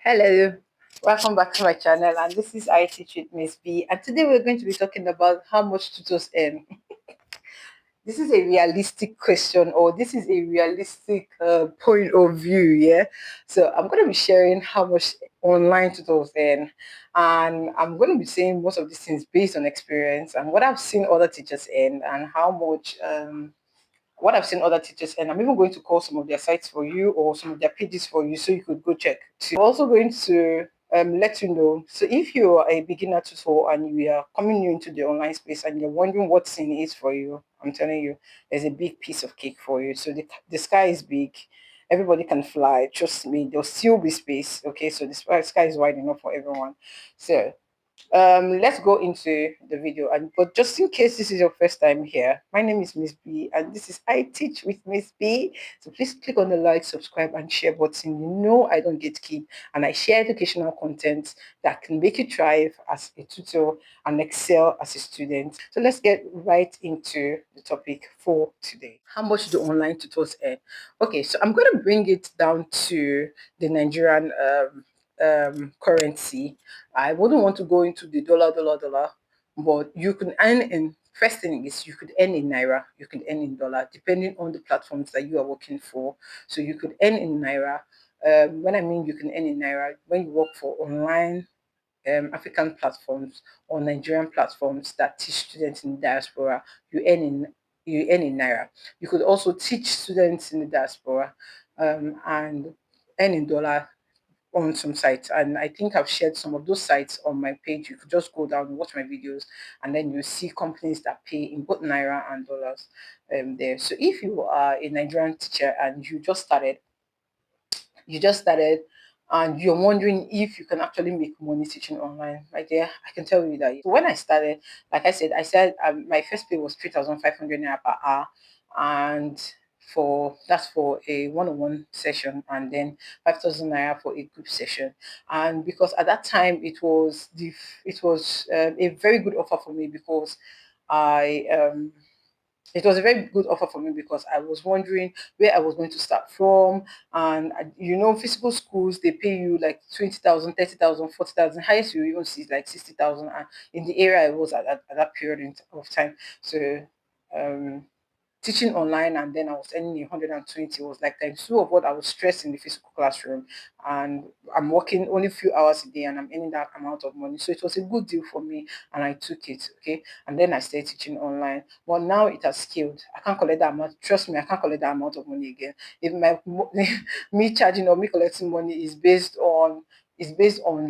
Hello, welcome back to my channel, and this is I Teach with Miss B. And today we're going to be talking about how much tutors earn. This is a realistic question, or this is a realistic point of view. Yeah, so I'm going to be sharing how much online tutors earn, and I'm going to be saying most of these things based on experience and what I've seen other teachers earn, and how much what I've seen other teachers, and I'm even going to call some of their sites for you or some of their pages for you so you could go check too. I'm also going to let you know. So if you are a beginner tutor and you are coming new into the online space and you're wondering what scene is for you, I'm telling you, there's a big piece of cake for you. So the sky is big. Everybody can fly. Trust me, there'll still be space. Okay, so the sky is wide enough for everyone. So let's go into the video. And but just in case this is your first time here, my name is Miss B, and this is I Teach with Miss B. So please click on the like, subscribe, and share button. You know I don't gatekeep, and I share educational content that can make you thrive as a tutor and excel as a student. So let's get right into the topic for today. How much do online tutors earn? Okay, so I'm going to bring it down to the Nigerian currency. I wouldn't want to go into the dollar, but you can earn in first thing is you could earn in naira, you could earn in dollar, depending on the platforms that you are working for. So you could earn in naira. When I mean you can earn in naira, when you work for online African platforms or Nigerian platforms that teach students in the diaspora, you earn in naira. You could also teach students in the diaspora and earn in dollar on some sites, and I think I've shared some of those sites on my page. You could just go down and watch my videos, and then you see companies that pay in both naira and dollars there. So if you are a Nigerian teacher and you just started and you're wondering if you can actually make money teaching online, right there, I can tell you that. So when I started, like I said my first pay was 3,500 naira per hour, and that's for a one-on-one session, and then 5,000 naira for a group session. And because at that time it was a very good offer for me, because I it was a very good offer for me because I was wondering where I was going to start from. And physical schools, they pay you like 20,000, 30,000, 40,000. Highest you even see is like 60,000. And in the area I was at that period of time. So um teaching online, and then I was earning 120, was like times two of what I was stressed in the physical classroom. And I'm working only a few hours a day and I'm earning that amount of money. So it was a good deal for me and I took it. Okay. And then I started teaching online. But now it has scaled. I can't collect that amount. Trust me, I can't collect that amount of money again. If me charging or me collecting money is based on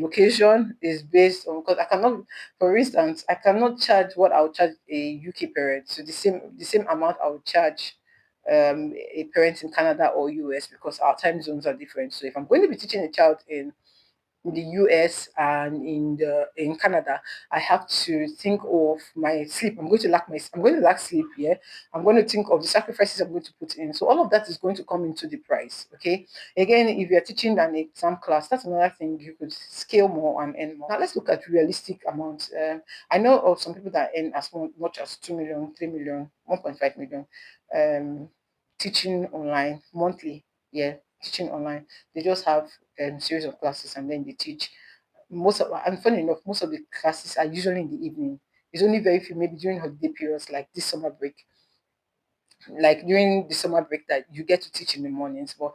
location, is based on, because I cannot, for instance, I cannot charge what I would charge a UK parent. So the same amount I would charge a parent in Canada or US, because our time zones are different. So if I'm going to be teaching a child in the US and in Canada, I have to think of my sleep. I'm going to lack sleep, yeah. I'm going to think of the sacrifices I'm going to put in. So all of that is going to come into the price. Okay. Again, if you're teaching an exam class, that's another thing. You could scale more and earn more. Now let's look at realistic amounts. I know of some people that earn as much as 2 million, 3 million, 1.5 million teaching online monthly. Yeah, teaching online. They just have series of classes and then they teach. And funny enough, most of the classes are usually in the evening. It's only very few, maybe during holiday periods like this summer break, like during the summer break, that you get to teach in the mornings. But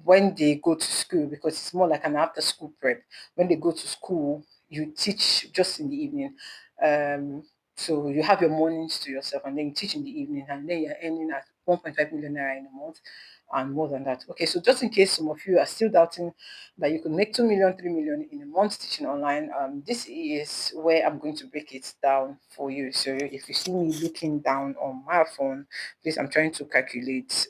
when they go to school, because it's more like an after school prep, when they go to school, you teach just in the evening. Um, so you have your mornings to yourself and then you teach in the evening, and then you're earning at 1.5 million naira in a month and more than that. Okay, so just in case some of you are still doubting that you could make 2 million, 3 million in a month teaching online, this is where I'm going to break it down for you. So if you see me looking down on my phone, please, I'm trying to calculate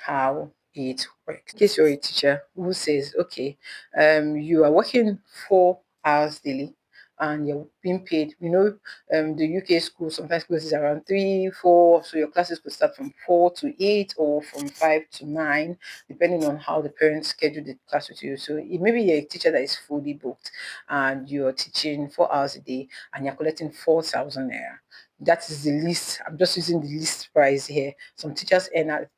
how it works. In case you're a teacher who says, okay, you are working 4 hours daily and you're being paid, the UK school sometimes closes around 3, 4, so your classes could start from 4 to 8 or from 5 to 9, depending on how the parents schedule the class with you. So maybe you're a teacher that is fully booked and you're teaching 4 hours a day and you're collecting 4,000 naira. That is the least. I'm just using the least price here. Some teachers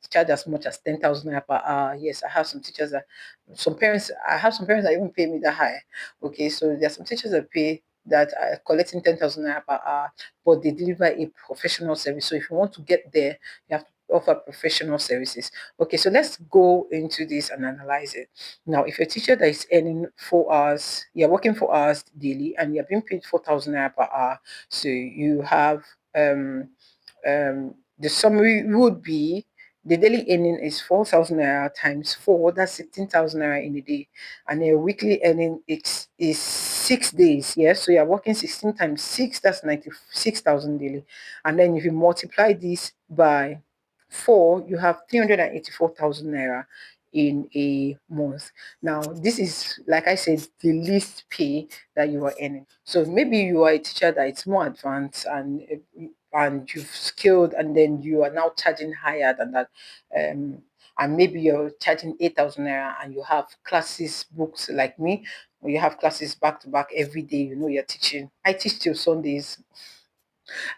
charge as much as 10,000 naira per hour. Yes, I have some teachers that, some parents, I have some parents that even pay me that high. Okay, so there are some teachers that pay, that are collecting 10,000 naira per hour, but they deliver a professional service. So if you want to get there, you have to offer professional services. Okay, so let's go into this and analyze it. Now, if you're a teacher that is earning 4 hours, you're working 4 hours daily and you're being paid 4,000 naira per hour, so you have um, the summary would be the daily earning is 4,000 naira times 4, that's 16,000 naira in a day. And a weekly earning is 6 days. Yes, so you're working 16 times 6, that's 96,000 daily. And then if you multiply this by 4, you have 384,000 naira in a month. Now, this is, like I said, the least pay that you are earning. So maybe you are a teacher that it's more advanced and you've skilled, and then you are now charging higher than that. And maybe you're charging 8,000 naira and you have classes booked like me, or you have classes back to back every day. You know, you're teaching. I teach till Sundays.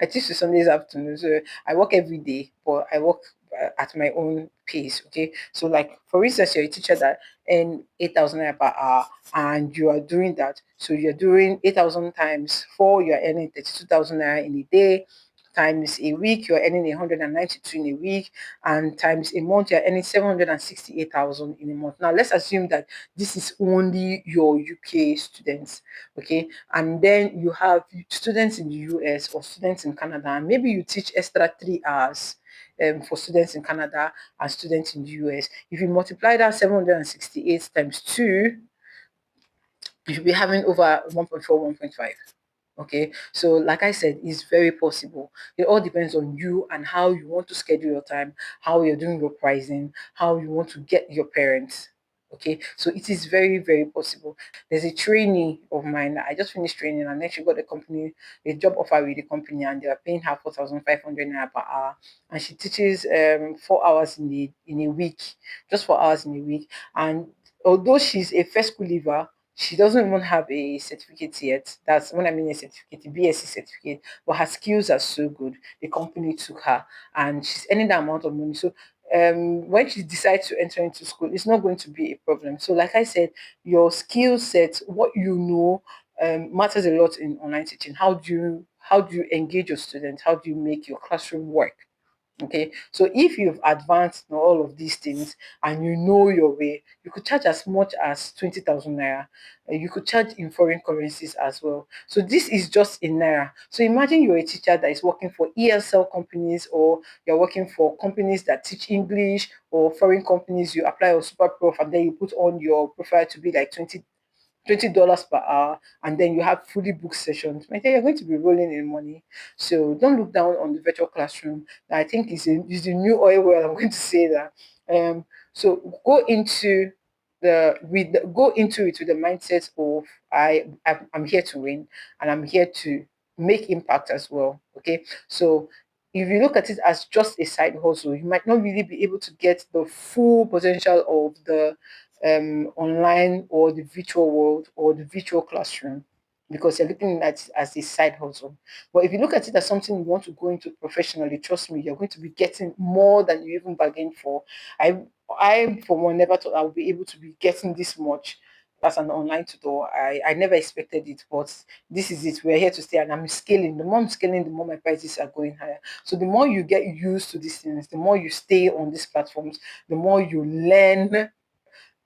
I teach to Sundays afternoon, so I work every day, but I work at my own pace. Okay, so like for instance, you're a teacher that earn 8,000 naira per hour, and you are doing that. So you're doing 8,000 times 4. You're earning 32,000 naira in a day. Times a week, you're earning 192 in a week, and times a month, you're earning 768,000 in a month. Now, let's assume that this is only your UK students, okay? And then you have students in the US or students in Canada, and maybe you teach extra 3 hours for students in Canada and students in the US. If you multiply that 768 times 2, you should be having over 1.4, 1.5. Okay, so like I said, it's very possible. It all depends on you and how you want to schedule your time, how you're doing your pricing, how you want to get your parents. Okay, so it is very, very possible. There's a trainee of mine. I just finished training, and then she got a job offer with the company, and they are paying her 4,500 naira per hour. And she teaches 4 hours in a week, just 4 hours in a week. And although she's a first school leaver, she doesn't even have a certificate yet. That's when I mean a certificate, a BSc certificate. But her skills are so good. The company took her, and she's earning that amount of money. So when she decides to enter into school, it's not going to be a problem. So, like I said, your skill set, what you know, matters a lot in online teaching. How do you engage your students? How do you make your classroom work? Okay, so if you've advanced in all of these things and you know your way, you could charge as much as 20,000 naira. You could charge in foreign currencies as well. So this is just in naira. So imagine you're a teacher that is working for ESL companies, or you're working for companies that teach English, or foreign companies. You apply a super prof and then you put on your profile to be like $20 per hour, and then you have fully booked sessions. My dear, you're going to be rolling in money. So don't look down on the virtual classroom. I think is the new oil well. I'm going to say that. So go into it with the mindset of I'm here to win, and I'm here to make impact as well. Okay, so if you look at it as just a side hustle, you might not really be able to get the full potential of the online or the virtual world or the virtual classroom, because you're looking at it as a side hustle. But if you look at it as something you want to go into professionally, trust me, you're going to be getting more than you even bargained for. I I for one never thought I would be able to be getting this much as an online tutor. I never expected it, but this is it. We're here to stay, and I'm scaling. The more I'm scaling, the more my prices are going higher. So the more you get used to these things, the more you stay on these platforms, the more you learn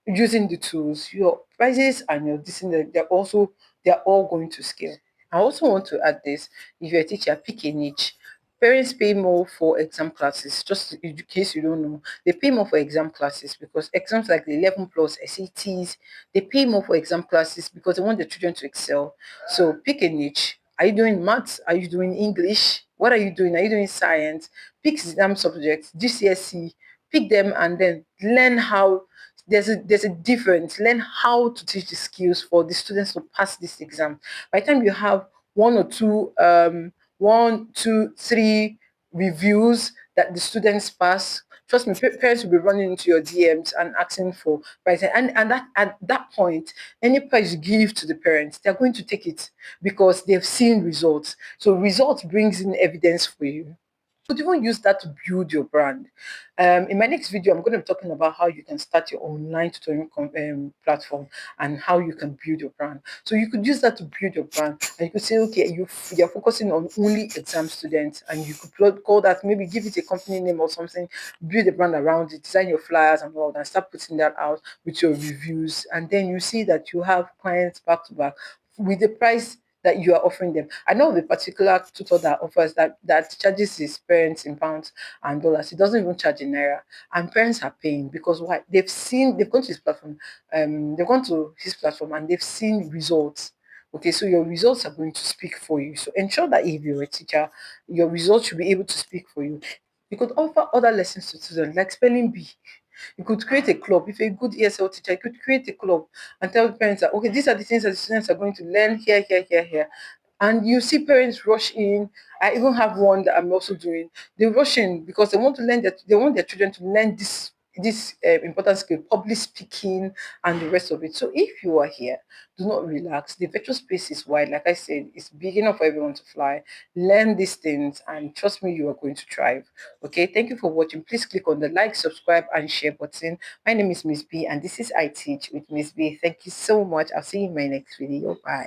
using the tools, your prices and your this thing, they're all going to scale. I also want to add this: if you're a teacher, pick a niche. Parents pay more for exam classes. Just in case you don't know, they pay more for exam classes because exams like the 11 plus SATs, they pay more for exam classes because they want the children to excel. So pick a niche. Are you doing maths? Are you doing English? What are you doing? Are you doing science? Pick exam subjects, GCSE, pick them, and then learn how there's a difference. Learn how to teach the skills for the students to pass this exam. By the time you have one or two, 1, 2, 3 reviews that the students pass, Trust me, parents will be running into your DMs and asking for price. And that at that point, any price you give to the parents, they're going to take it because they've seen results. So results brings in evidence for you. Could even use that to build your brand. In my next video, I'm going to be talking about how you can start your online tutoring platform and how you can build your brand. So you could use that to build your brand, and you could say, okay, you're focusing on only exam students, and you could call that, maybe give it a company name or something, build a brand around it, design your flyers and all that, and start putting that out with your reviews, and then you see that you have clients back to back with the price that you are offering them. I know of a particular tutor that offers that charges his parents in pounds and dollars. He doesn't even charge in naira, and parents are paying because why? They've gone to his platform, and they've seen results. Okay, so your results are going to speak for you. So ensure that if you're a teacher, your results should be able to speak for you. You could offer other lessons to students like spelling bee. You could create a club. If you're a good ESL teacher, you could create a club and tell the parents that, okay, these are the things that the students are going to learn here, here, here, here. And you see parents rush in. I even have one that I'm also doing. They rush in because they want to learn that they want their children to learn this important skill, public speaking, and the rest of it. So if you are here, do not relax. The virtual space is wide. Like I said, it's big enough for everyone to fly. Learn these things, and trust me, you are going to thrive. Okay, thank you for watching. Please click on the like, subscribe, and share button. My name is Miss B, and this is I Teach with Miss B. Thank you so much. I'll see you in my next video. Bye.